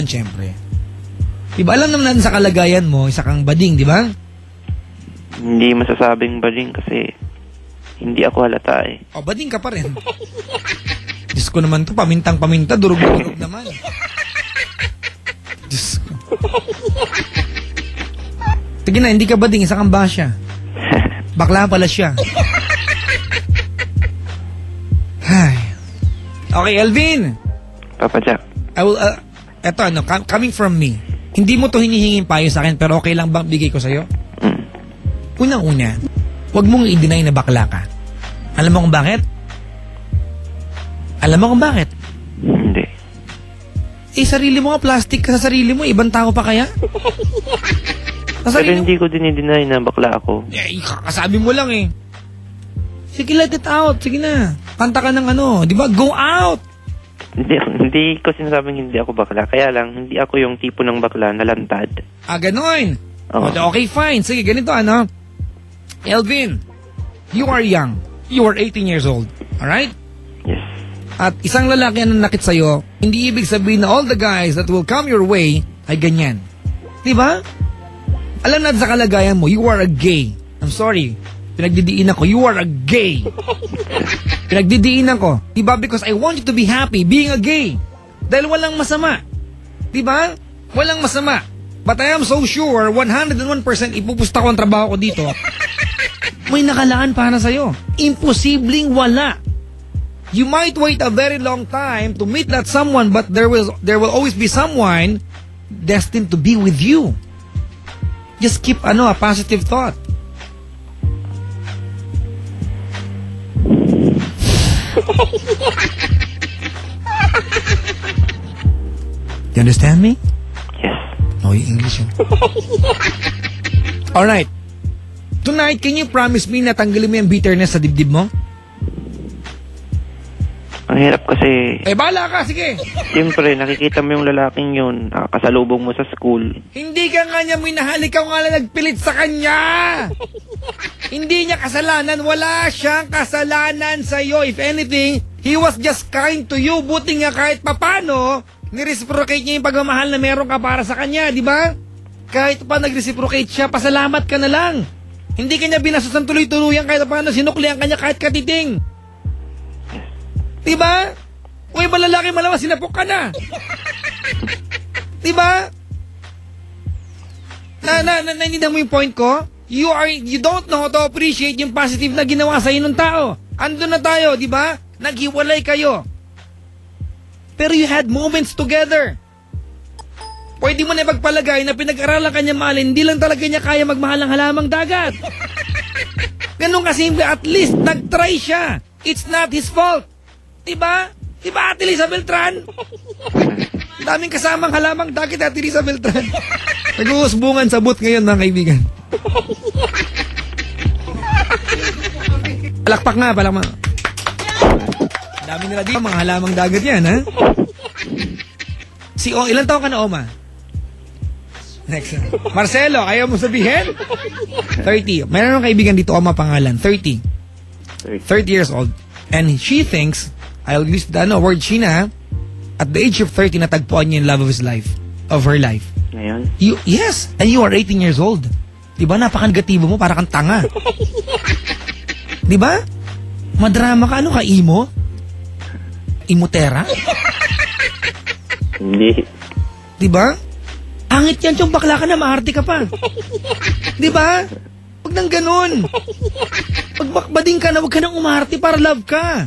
Siyempre. Diba, alam naman natin sa kalagayan mo, isa kang bading, di ba? Hindi masasabing bading kasi hindi ako halata eh. O, bading ka pa rin. Diyos ko naman to, pamintang-paminta, durog-durog naman. Diyos ko. Sige na, hindi ka bading, isa kang basya. Bakla pala siya. Ay. Okay, Elvin. Papa Jack. I will, eto ano, coming from me. Hindi mo to hinihinging payo sa akin, pero okay lang bang bigay ko sa'yo? Unang-una, huwag mong i-deny na bakla ka. Alam mo kung bakit? Alam mo kung bakit? Hindi. Sarili mo nga, plastic ka sa sarili mo. Ibang tao pa kaya? Pero hindi ko dinideny na bakla ako. Kakasabi mo lang eh. Sige, let it out. Sige na. Kanta ka ng ano. Di ba? Go out! Hindi ko sinasabing hindi ako bakla. Kaya lang, hindi ako yung tipo ng bakla na lantad. Ganon. Oo. Okay, fine. Sige, ganito ano. Elvin, you are young. You are 18 years old. Alright? Yes. At isang lalaki ang nanakit sa'yo, hindi ibig sabihin na all the guys that will come your way ay ganyan. Diba? Alam natin sa kalagayan mo, you are a gay. I'm sorry. Pinagdidiinan ko, you are a gay. Pinagdidiinan ko. Diba? Because I want you to be happy being a gay. Dahil walang masama. Diba? Walang masama. But I am so sure, 101% ipupusta ko ang trabaho ko dito. May nakalaan para sa'yo. Imposibleng wala. You might wait a very long time to meet that someone, but there will always be someone destined to be with you. Just keep a positive thought. You understand me? Yes. Oh, yung English yun. Alright. Tonight, can you promise me na tanggalin mo yung bitterness sa dibdib mo? Ang hirap kasi, Bala ka, sige. siyempre, nakikita mo yung lalaking yun, kasalubong mo sa school. Hindi ka nga niya minahal, ikaw nga lang nagpilit sa kanya. Hindi niya kasalanan, wala siyang kasalanan sa'yo. If anything, he was just kind to you. Buti nga kahit papano, nireciprocate niya yung pagmamahal na meron ka para sa kanya, di ba? Kahit pa nag-reciprocate siya, pasalamat ka na lang. Hindi kanya binasusan tuloy-tuluyan kahit paano, sinuklihan kanya kahit katiting. Diba? Kung iba lalaki malaman, sinapok ka na. Diba? Naintindihan mo yung point ko? You don't know how to appreciate yung positive na ginawa sa'yo ng tao. Andun na tayo, diba? Naghiwalay kayo. Pero you had moments together. Pwede mo na ipagpalagay na pinag-aralan kanya mahalin, hindi lang talaga niya kaya magmahal ng halamang dagat. Ganun kasimple, at least nag-try siya. It's not his fault. Diba? Diba, Ate Lisa Beltran? Daming kasamang halamang dagat, Ate Lisa Beltran. Nag-uusbungan sa booth ngayon, mga kaibigan. Palakpak nga, palakpak. Dami nila dito, mga halamang dagat yan, ha? Ilan taon ka na, Oma? Next. Marcelo, ayaw mo sabihin? 30. Mayroon ng kaibigan dito, Oma pangalan. 30 years old. And she thinks, I'll use the word Sheena, at the age of 30, natagpuan niya yung love of her life. Ngayon? Yes, and you are 18 years old. Diba, napaka-negatibo mo, para kang tanga. Diba? Madrama ka, ano ka, emo? Imotera? Hindi. Diba? Angit yan, tiyong bakla ka na, maarte ka pa. Diba? Huwag nang ganun. Pagbakbading ka na, huwag ka nang umarte para love ka.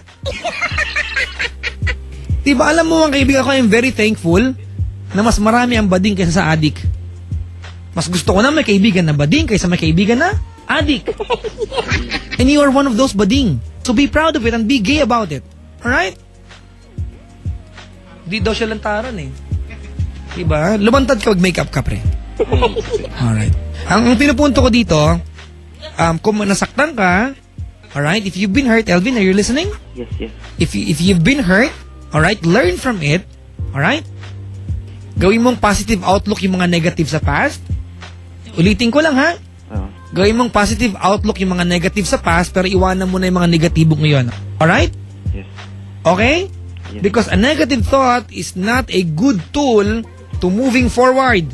Diba, alam mo mga kaibigan ko, I'm very thankful na mas marami ang bading kaysa sa adik. Mas gusto ko na may kaibigan na bading kaysa may kaibigan na adik. And you are one of those bading. So be proud of it and be gay about it. Alright? Di daw siya lantaran eh. Diba? Lumantad ka, mag-makeup ka, pre. Alright. Ang pinupunto ko dito, kung nasaktan ka, alright, if you've been hurt, Elvin, are you listening? Yes, yes. If you've been hurt, alright, learn from it, alright? Gawin mong positive outlook yung mga negative sa past. Ulitin ko lang, ha? Gawin mong positive outlook yung mga negative sa past, pero iwanan mo na yung mga negatibo ngayon. Alright? Yes. Okay? Yes. Because a negative thought is not a good tool to moving forward.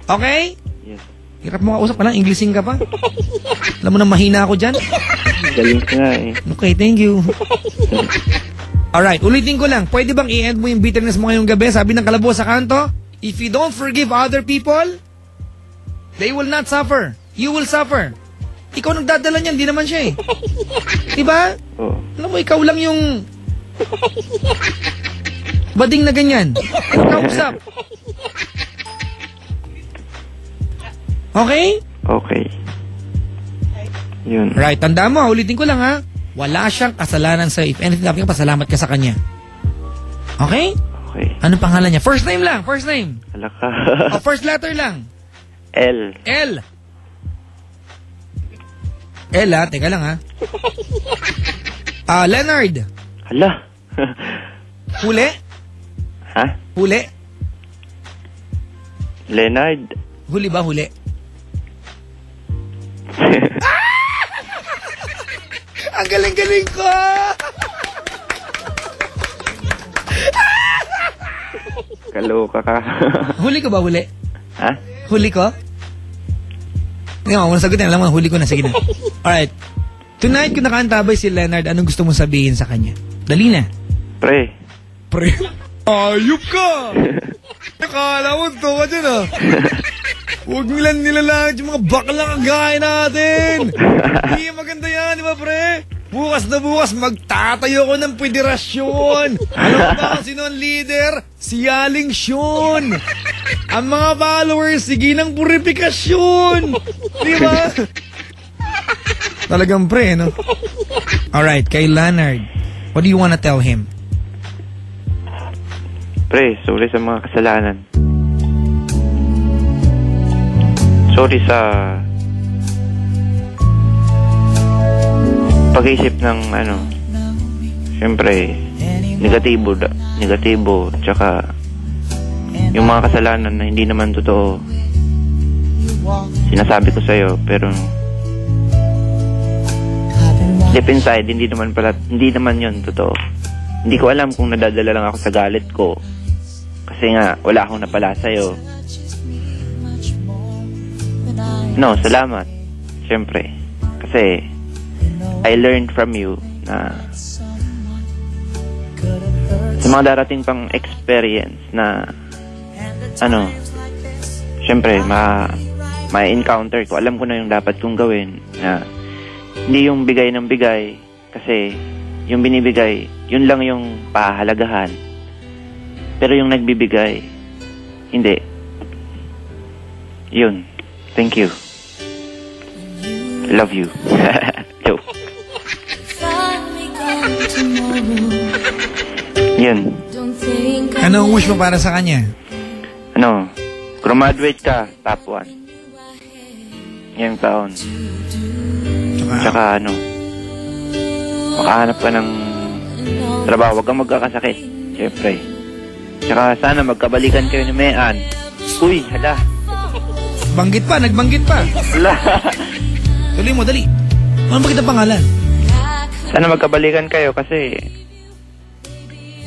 Okay? Yes. Hirap mo kausap ka lang, Englishin ka pa. Alam mo na mahina ako dyan. Galing ka nga eh. Okay, thank you. Alright, ulitin ko lang. Pwede bang i-end mo yung bitterness mo ngayong gabi? Sabi ng kalabaw sa kanto, if you don't forgive other people, they will not suffer. You will suffer. Ikaw nagdadala niyan, di naman siya eh. Diba? Oo. Alam mo, ikaw lang yung bading na ganyan. Kausap. Okay? Okay. Yun. Right, tanda mo, ulitin ko lang ha. Wala siyang kasalanan sa'yo. If anything, dapat pasalamat ka sa kanya. Okay? Okay. Anong pangalan niya? First name lang, first name. Hala ka. O first letter lang. L. L. L ha, teka lang ha. Leonard. Hala. Huli? Ha? Huli? Leonard. Huli ba huli? Ang galing-galing ko! Kaloka ka. Huli ko ba huli? Ha? Huli ko? Hindi mo, muna sagutin. Alam mo, huli ko na. Sige na. Alright. Tonight, kung nakaantabay si Leonard, anong gusto mong sabihin sa kanya? Dali na. Pre. Pre. Ayup ka! Nakala mo, ito ka dyan ah. Huwag nilalang yung mga bakla kagaya natin. Hindi maganda yan, di ba pre? Bukas na bukas, magtatayo ko ng federasyon. Alam mo ba kung sino ang leader? Si Yaling Shun. Ang mga followers, sige ng purifikasyon. Di ba? Talagang pre, no? Alright, kay Leonard, what do you wanna tell him? Pre, sorry sa mga kasalanan. Sorry sa pag-isip ng syempre negatibo tsaka yung mga kasalanan na hindi naman totoo sinasabi ko sa'yo, pero deep inside hindi naman yun totoo. Hindi ko alam kung nadadala lang ako sa galit ko kasi nga wala akong napala sa'yo. No, salamat. Siyempre. Kasi I learned from you na sa mga darating pang experience na siyempre ma-encounter ko. Alam ko na yung dapat kong gawin na hindi yung bigay ng bigay kasi yung binibigay, yun lang yung pahalagahan. Pero yung nagbibigay, hindi. Yun. Thank you. Love you. Joke. Yun. Anong wish mo para sa kanya? Graduate ka, top 1. Ngayong taon. Tsaka makahanap ka ng trabaho. Huwag kang magkakasakit. Siyempre. Tsaka sana magkabalikan kayo ni Mayan. Uy, hala. Nagbanggit pa. Hala. Tuloy mo, dali. Ano ba kita pangalan? Sana magkabalikan kayo kasi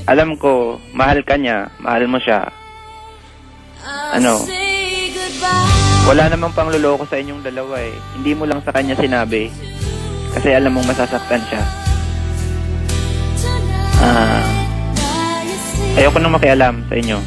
alam ko, mahal ka niya, mahal mo siya. Wala namang pangluloko sa inyong dalawa eh. Hindi mo lang sa kanya sinabi kasi alam mong masasaktan siya. Ayoko nang makialam sa inyo.